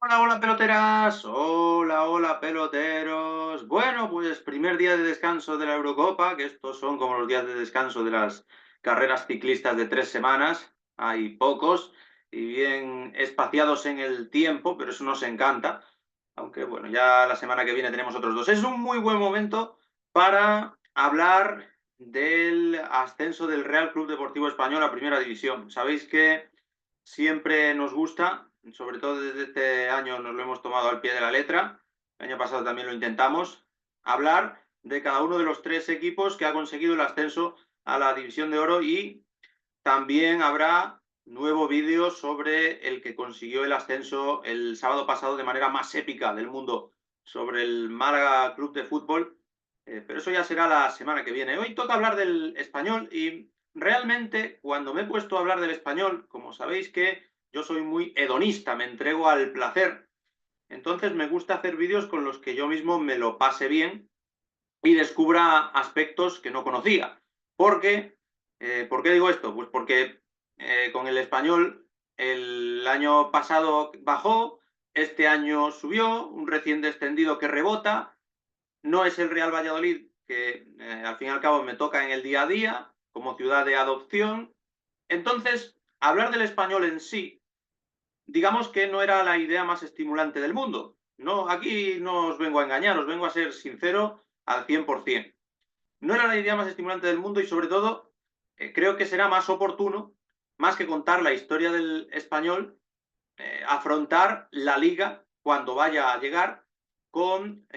Hola, hola peloteras, hola, hola peloteros. Bueno, pues primer día de descanso de la Eurocopa, que estos son como los días de descanso de las carreras ciclistas de 3 semanas. Hay pocos y bien espaciados en el tiempo, pero eso nos encanta. Aunque bueno, ya la semana que viene tenemos otros dos. Es un muy buen momento para hablar del ascenso del Real Club Deportivo Español a Primera División. Sabéis que siempre nos gusta, sobre todo desde este año nos lo hemos tomado al pie de la letra, el año pasado también lo intentamos, hablar de cada uno de los tres equipos que ha conseguido el ascenso a la División de Oro y también habrá nuevo vídeo sobre el que consiguió el ascenso el sábado pasado de manera más épica del mundo, sobre el Málaga Club de Fútbol, pero eso ya será la semana que viene. Hoy toca hablar del Español y realmente cuando me he puesto a hablar del Español, como sabéis que yo soy muy hedonista, me entrego al placer, entonces me gusta hacer vídeos con los que yo mismo me lo pase bien y descubra aspectos que no conocía. Porque, ¿por qué digo esto? Pues porque con el Español el año pasado bajó, este año subió, un recién descendido que rebota, no es el Real Valladolid que al fin y al cabo me toca en el día a día como ciudad de adopción. Entonces, hablar del Español en sí, digamos que no era la idea más estimulante del mundo. No, aquí no os vengo a engañar, os vengo a ser sincero al 100%. No era la idea más estimulante del mundo y sobre todo creo que será más oportuno, más que contar la historia del español, afrontar la liga cuando vaya a llegar con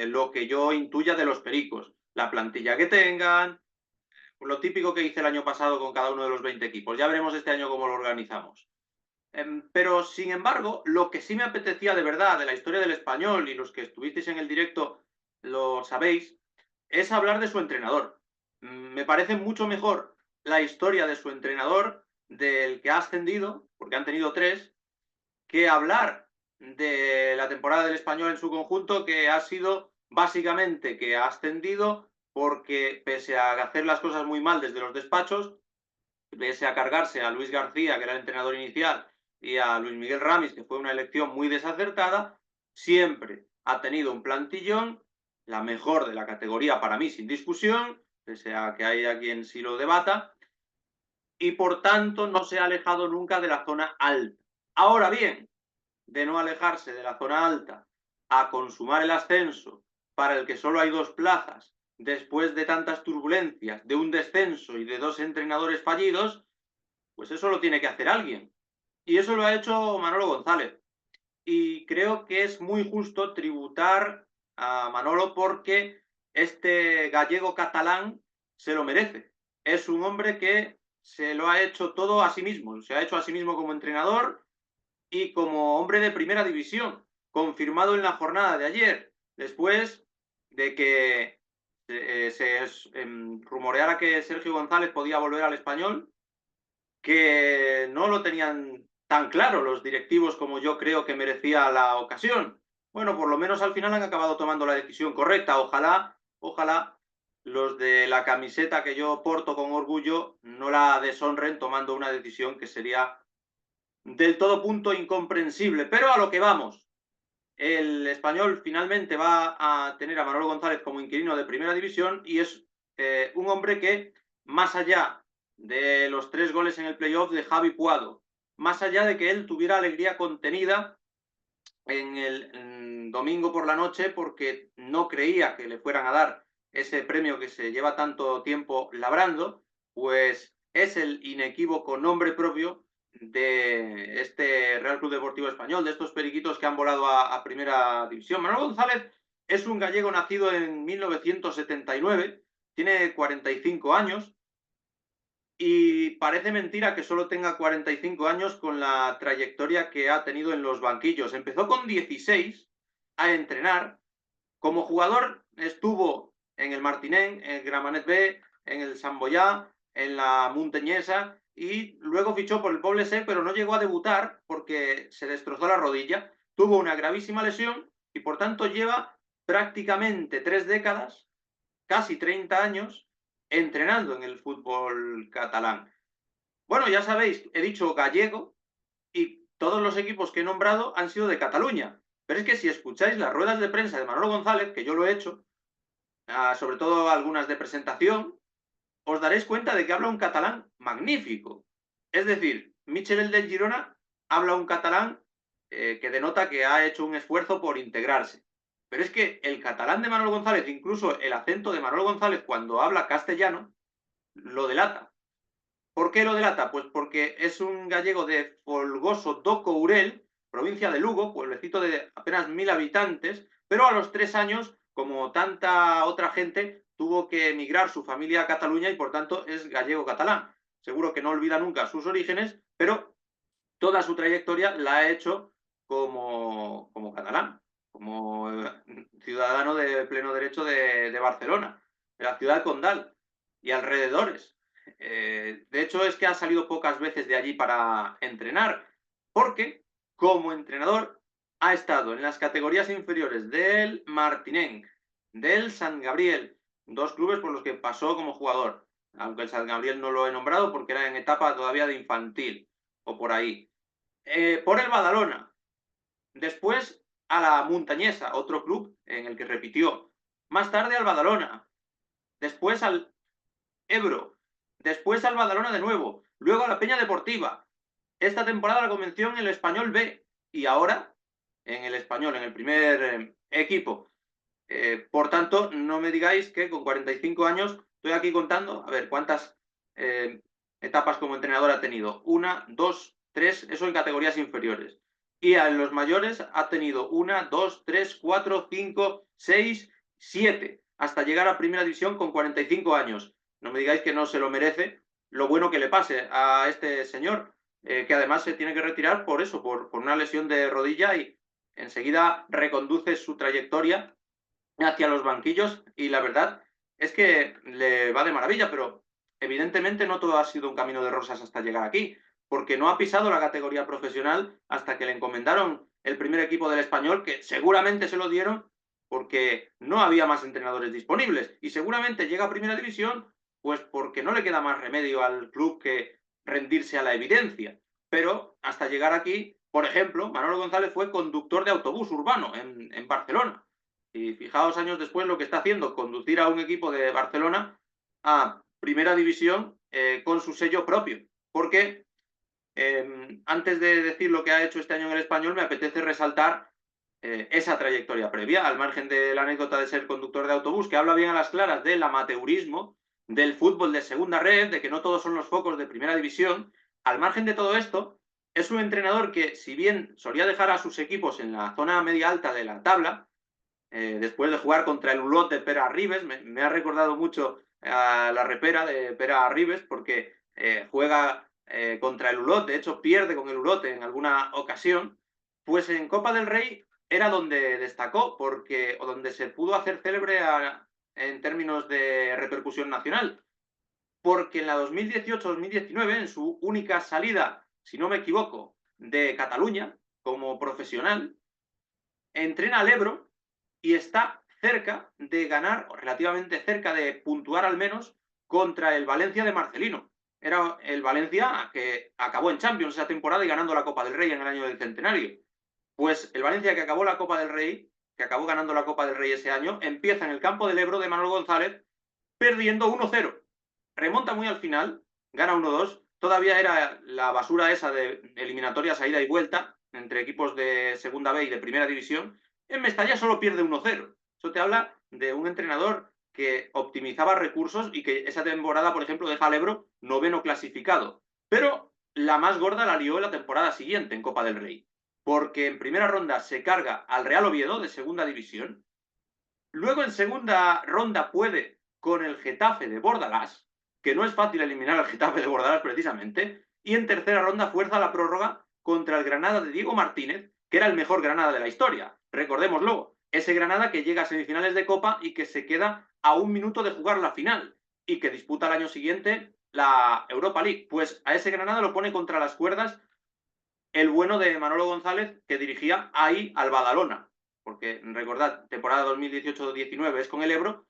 lo que yo intuya de los pericos, la plantilla que tengan, lo típico que hice el año pasado con cada uno de los 20 equipos. Ya veremos este año cómo lo organizamos. Pero, sin embargo, lo que sí me apetecía de verdad de la historia del español, y los que estuvisteis en el directo lo sabéis, es hablar de su entrenador. Me parece mucho mejor la historia de su entrenador, del que ha ascendido, porque han tenido tres, que hablar de la temporada del español en su conjunto, que ha sido básicamente que ha ascendido porque pese a hacer las cosas muy mal desde los despachos, pese a cargarse a Luis García, que era el entrenador inicial, y a Luis Miguel Ramis, que fue una elección muy desacertada, siempre ha tenido un plantillón, la mejor de la categoría para mí, sin discusión, pese a que haya quien sí lo debata, y por tanto no se ha alejado nunca de la zona alta. Ahora bien, de no alejarse de la zona alta a consumar el ascenso, para el que solo hay dos plazas, después de tantas turbulencias, de un descenso y de dos entrenadores fallidos, pues eso lo tiene que hacer alguien. Y eso lo ha hecho Manolo González. Y creo que es muy justo tributar a Manolo porque este gallego catalán se lo merece. Es un hombre que se lo ha hecho todo a sí mismo. Se ha hecho a sí mismo como entrenador y como hombre de primera división, confirmado en la jornada de ayer, después de que rumoreara que Sergio González podía volver al español, que no lo tenían tan claro los directivos como yo creo que merecía la ocasión. Bueno, por lo menos al final han acabado tomando la decisión correcta. Ojalá, ojalá los de la camiseta que yo porto con orgullo no la deshonren tomando una decisión que sería del todo punto incomprensible. Pero a lo que vamos. El español finalmente va a tener a Manolo González como inquilino de primera división y es un hombre que, más allá de los 3 goles en el playoff de Javi Puado, más allá de que él tuviera alegría contenida en el domingo por la noche porque no creía que le fueran a dar ese premio que se lleva tanto tiempo labrando, pues es el inequívoco nombre propio de este Real Club Deportivo Español, de estos periquitos que han volado a Primera División. Manuel González es un gallego nacido en 1979, tiene 45 años, y parece mentira que solo tenga 45 años con la trayectoria que ha tenido en los banquillos. Empezó con 16 a entrenar. Como jugador estuvo en el Martinén, en el Gramenet B, en el Sant Boyà, en la Muntañesa y luego fichó por el Poble Sec, pero no llegó a debutar porque se destrozó la rodilla. Tuvo una gravísima lesión y por tanto lleva prácticamente 3 décadas, casi 30 años, entrenando en el fútbol catalán. Bueno, ya sabéis, he dicho gallego y todos los equipos que he nombrado han sido de Cataluña. Pero es que si escucháis las ruedas de prensa de Manolo González, que yo lo he hecho, sobre todo algunas de presentación, os daréis cuenta de que habla un catalán magnífico. Es decir, Michel el del Girona habla un catalán que denota que ha hecho un esfuerzo por integrarse. Pero es que el catalán de Manolo González, incluso el acento de Manolo González cuando habla castellano, lo delata. ¿Por qué lo delata? Pues porque es un gallego de Folgoso do Courel, provincia de Lugo, pueblecito de apenas 1000 habitantes, pero a los 3 años, como tanta otra gente, tuvo que emigrar su familia a Cataluña y por tanto es gallego-catalán. Seguro que no olvida nunca sus orígenes, pero toda su trayectoria la ha hecho como catalán, como ciudadano de pleno derecho de Barcelona, de la ciudad condal y alrededores. De hecho, es que ha salido pocas veces de allí para entrenar, porque como entrenador ha estado en las categorías inferiores del Martinenc, del San Gabriel, dos clubes por los que pasó como jugador, aunque el San Gabriel no lo he nombrado porque era en etapa todavía de infantil, o por ahí. Por el Badalona, después a la Montañesa, otro club en el que repitió, más tarde al Badalona, después al Ebro, después al Badalona de nuevo, luego a la Peña Deportiva. Esta temporada la convenció en el Español B y ahora en el Español, en el primer equipo. Por tanto, no me digáis que con 45 años estoy aquí contando, a ver, cuántas eh, etapas como entrenador ha tenido. Una, dos, tres, eso en categorías inferiores. Y en los mayores ha tenido una, dos, tres, cuatro, cinco, seis, siete, hasta llegar a primera división con 45 años. No me digáis que no se lo merece lo bueno que le pase a este señor, que además se tiene que retirar por eso, por una lesión de rodilla y enseguida reconduce su trayectoria hacia los banquillos y la verdad es que le va de maravilla, pero evidentemente no todo ha sido un camino de rosas hasta llegar aquí, porque no ha pisado la categoría profesional hasta que le encomendaron el primer equipo del Español, que seguramente se lo dieron porque no había más entrenadores disponibles y seguramente llega a primera división pues porque no le queda más remedio al club que rendirse a la evidencia. Pero hasta llegar aquí, por ejemplo, Manolo González fue conductor de autobús urbano en Barcelona. Y fijaos años después lo que está haciendo, conducir a un equipo de Barcelona a primera división con su sello propio. Porque antes de decir lo que ha hecho este año en el Español, me apetece resaltar esa trayectoria previa, al margen de la anécdota de ser conductor de autobús, que habla bien a las claras del amateurismo, del fútbol de segunda red, de que no todos son los focos de primera división. Al margen de todo esto, es un entrenador que, si bien solía dejar a sus equipos en la zona media alta de la tabla, después de jugar contra el Olot de Pere Arribes, me ha recordado mucho a la repera de Pere Arribes porque juega contra el Olot, de hecho pierde con el Olot en alguna ocasión, pues en Copa del Rey era donde destacó porque, o donde se pudo hacer célebre en términos de repercusión nacional, porque en la 2018-2019, en su única salida, si no me equivoco, de Cataluña como profesional, entrena al Ebro y está cerca de ganar, o relativamente cerca de puntuar al menos, contra el Valencia de Marcelino. Era el Valencia que acabó en Champions esa temporada y ganando la Copa del Rey en el año del centenario. Pues el Valencia que acabó la Copa del Rey, que acabó ganando la Copa del Rey ese año, empieza en el campo del Ebro de Manuel González perdiendo 1-0. Remonta muy al final, gana 1-2. Todavía era la basura esa de eliminatorias a ida y vuelta entre equipos de segunda B y de primera división. En Mestalla solo pierde 1-0. Eso te habla de un entrenador que optimizaba recursos y que esa temporada, por ejemplo, deja al Ebro noveno clasificado. Pero la más gorda la lió en la temporada siguiente en Copa del Rey, porque en primera ronda se carga al Real Oviedo de segunda división. Luego en segunda ronda puede con el Getafe de Bordalás, que no es fácil eliminar al Getafe de Bordalás precisamente, y en tercera ronda fuerza la prórroga contra el Granada de Diego Martínez, que era el mejor Granada de la historia. Recordémoslo, ese Granada que llega a semifinales de Copa y que se queda a un minuto de jugar la final y que disputa el año siguiente la Europa League. Pues a ese Granada lo pone contra las cuerdas el bueno de Manolo González, que dirigía ahí al Badalona, porque recordad, temporada 2018-19 es con el Ebro,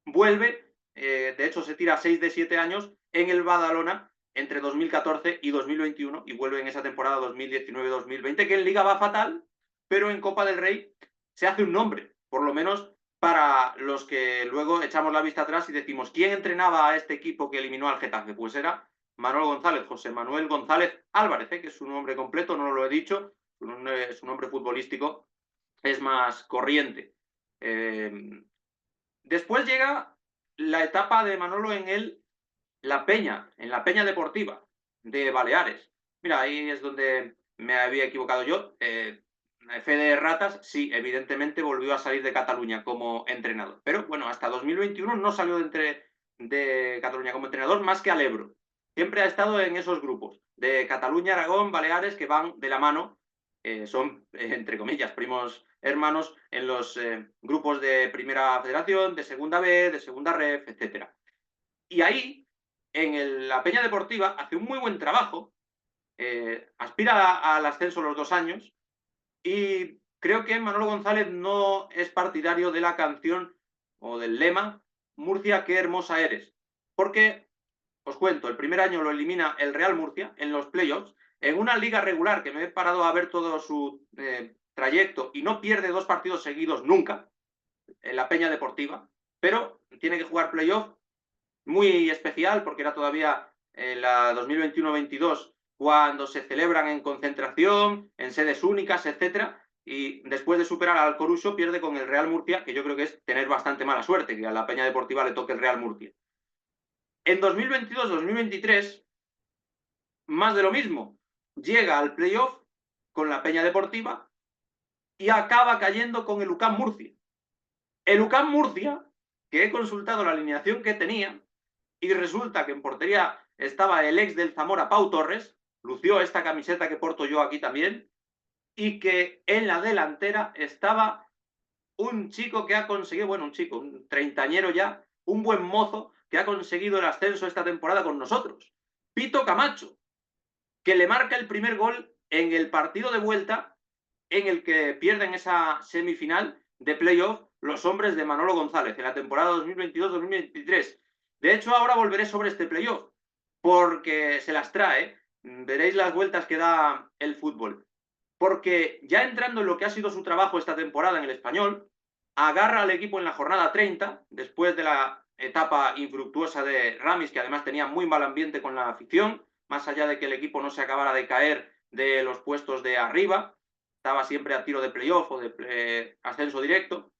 vuelve, de hecho se tira 6 de 7 años en el Badalona entre 2014 y 2021 y vuelve en esa temporada 2019-2020, que en Liga va fatal, pero en Copa del Rey se hace un nombre, por lo menos para los que luego echamos la vista atrás y decimos, ¿quién entrenaba a este equipo que eliminó al Getafe? Pues era Manuel González, José Manuel González Álvarez, que es su nombre completo, no lo he dicho, su nombre futbolístico es más corriente. Después llega la etapa de Manolo La Peña, en la Peña Deportiva de Baleares. Mira, ahí es donde me había equivocado yo. Fe de ratas, sí, evidentemente volvió a salir de Cataluña como entrenador. Pero bueno, hasta 2021 no salió de Cataluña como entrenador más que al Ebro. Siempre ha estado en esos grupos de Cataluña, Aragón, Baleares, que van de la mano, son, entre comillas, primos hermanos en los grupos de Primera Federación, de Segunda B, de Segunda Ref, etc. Y ahí, la Peña Deportiva, hace un muy buen trabajo, aspira al ascenso los 2 años, y creo que Manolo González no es partidario de la canción o del lema Murcia, qué hermosa eres. Porque, os cuento, el primer año lo elimina el Real Murcia en los playoffs, en una liga regular que me he parado a ver todo su trayecto y no pierde 2 partidos seguidos nunca, en la Peña Deportiva, pero tiene que jugar playoff muy especial porque era todavía la 2021-22 cuando se celebran en concentración, en sedes únicas, etcétera, y después de superar al Coruso pierde con el Real Murcia, que yo creo que es tener bastante mala suerte, que a la Peña Deportiva le toque el Real Murcia. En 2022-2023, más de lo mismo, llega al playoff con la Peña Deportiva y acaba cayendo con el UCAM Murcia. El UCAM Murcia, que he consultado la alineación que tenía, y resulta que en portería estaba el ex del Zamora, Pau Torres, lució esta camiseta que porto yo aquí también, y que en la delantera estaba un chico que ha conseguido, bueno, un chico, un treintañero ya, un buen mozo que ha conseguido el ascenso esta temporada con nosotros, Pito Camacho, que le marca el primer gol en el partido de vuelta en el que pierden esa semifinal de playoff los hombres de Manolo González en la temporada 2022-2023. De hecho, ahora volveré sobre este playoff, porque se las trae. Veréis las vueltas que da el fútbol. Porque ya entrando en lo que ha sido su trabajo esta temporada en el Español, agarra al equipo en la jornada 30, después de la etapa infructuosa de Ramis, que además tenía muy mal ambiente con la afición, más allá de que el equipo no se acabara de caer de los puestos de arriba, estaba siempre a tiro de playoff o de ascenso directo.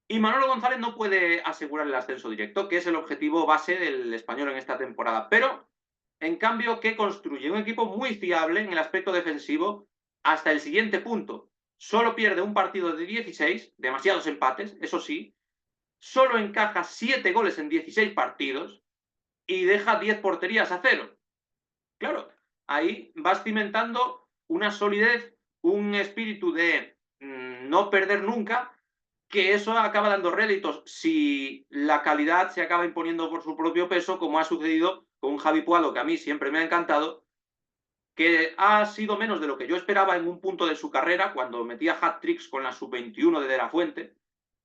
Y Manolo González no puede asegurar el ascenso directo, que es el objetivo base del Español en esta temporada. Pero, en cambio, ¿qué construye? Un equipo muy fiable en el aspecto defensivo hasta el siguiente punto. Solo pierde un partido de 16, demasiados empates, eso sí. Solo encaja 7 goles en 16 partidos y deja 10 porterías a cero. Claro, ahí vas cimentando una solidez, un espíritu de no perder nunca, que eso acaba dando réditos si la calidad se acaba imponiendo por su propio peso, como ha sucedido con un Javi Puado, que a mí siempre me ha encantado, que ha sido menos de lo que yo esperaba en un punto de su carrera, cuando metía hat-tricks con la sub-21 de la Fuente,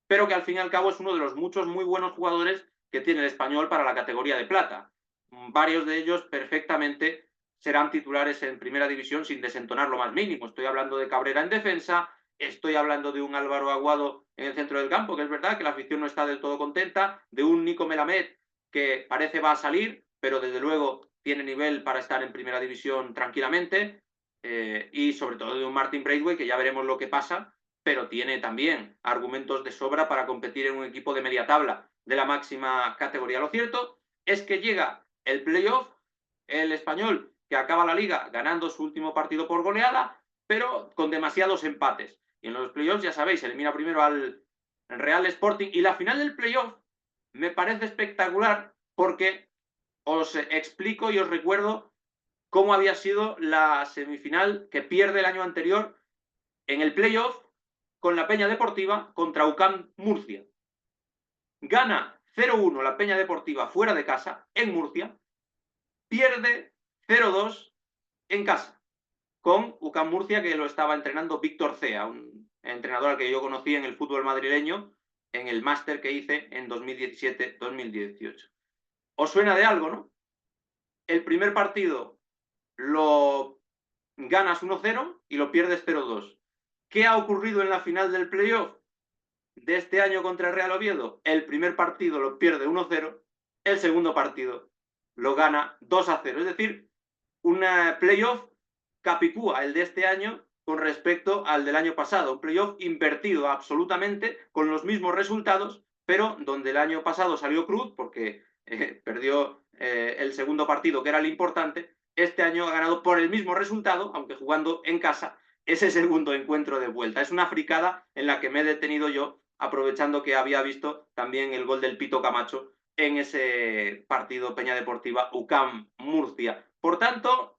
pero que al fin y al cabo es uno de los muchos muy buenos jugadores que tiene el Español para la categoría de plata. Varios de ellos perfectamente serán titulares en primera división sin desentonar lo más mínimo. Estoy hablando de Cabrera en defensa, estoy hablando de un Álvaro Aguado en el centro del campo, que es verdad que la afición no está del todo contenta, de un Nico Melamed que parece va a salir, pero desde luego tiene nivel para estar en primera división tranquilamente, y sobre todo de un Martin Braithwaite, que ya veremos lo que pasa, pero tiene también argumentos de sobra para competir en un equipo de media tabla de la máxima categoría. Lo cierto es que llega el playoff, el Español que acaba la liga ganando su último partido por goleada, pero con demasiados empates. Y en los playoffs, ya sabéis, elimina primero al Real Sporting, y la final del playoff me parece espectacular porque os explico y os recuerdo cómo había sido la semifinal que pierde el año anterior en el playoff con la Peña Deportiva contra UCAM Murcia. Gana 0-1 la Peña Deportiva fuera de casa, en Murcia, pierde 0-2 en casa, con UCAM Murcia, que lo estaba entrenando Víctor Cea, un entrenador al que yo conocí en el fútbol madrileño, en el máster que hice en 2017-2018. ¿Os suena de algo, no? el primer partido lo ganas 1-0 y lo pierdes 0-2. ¿Qué ha ocurrido en la final del playoff de este año contra el Real Oviedo? El primer partido lo pierde 1-0, el segundo partido lo gana 2-0. Es decir, un playoff capicúa el de este año con respecto al del año pasado. Un playoff invertido absolutamente, con los mismos resultados, pero donde el año pasado salió cruz porque perdió el segundo partido, que era el importante. Este año ha ganado por el mismo resultado, aunque jugando en casa, ese segundo encuentro de vuelta. Es una fricada en la que me he detenido yo, aprovechando que había visto también el gol del Pito Camacho en ese partido Peña Deportiva UCAM Murcia. Por tanto,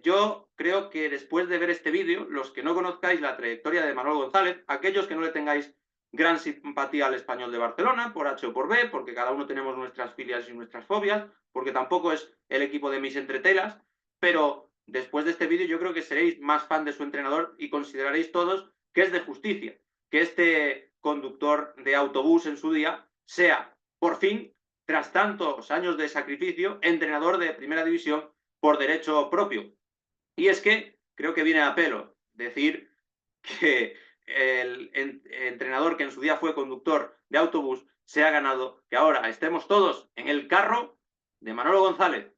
yo creo que después de ver este vídeo, los que no conozcáis la trayectoria de Manuel González, aquellos que no le tengáis gran simpatía al Español de Barcelona, por H o por B, porque cada uno tenemos nuestras filias y nuestras fobias, porque tampoco es el equipo de mis entretelas, pero después de este vídeo yo creo que seréis más fan de su entrenador y consideraréis todos que es de justicia que este conductor de autobús en su día sea, por fin, tras tantos años de sacrificio, entrenador de primera división por derecho propio. Y es que creo que viene a pelo decir que el entrenador que en su día fue conductor de autobús se ha ganado que ahora estemos todos en el carro de Manolo González,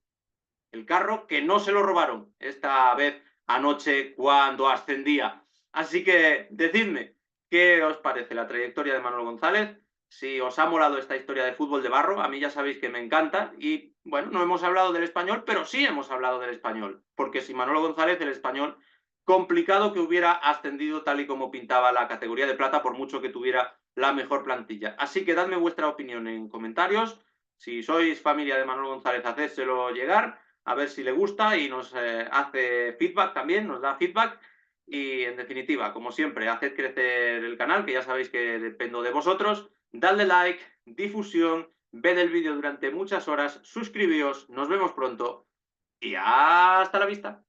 el carro que no se lo robaron esta vez anoche cuando ascendía. Así que decidme, ¿qué os parece la trayectoria de Manolo González? Si os ha molado esta historia de fútbol de barro, a mí ya sabéis que me encanta y bueno, no hemos hablado del Español, pero sí hemos hablado del Español, porque si Manolo González, el Español, complicado que hubiera ascendido tal y como pintaba la categoría de plata, por mucho que tuviera la mejor plantilla. Así que dadme vuestra opinión en comentarios. Si sois familia de Manolo González, hacédselo llegar a ver si le gusta y nos hace feedback también, nos da feedback. Y en definitiva, como siempre, haced crecer el canal, que ya sabéis que dependo de vosotros. Dadle like, difusión, ved el vídeo durante muchas horas, suscribíos, nos vemos pronto y hasta la vista.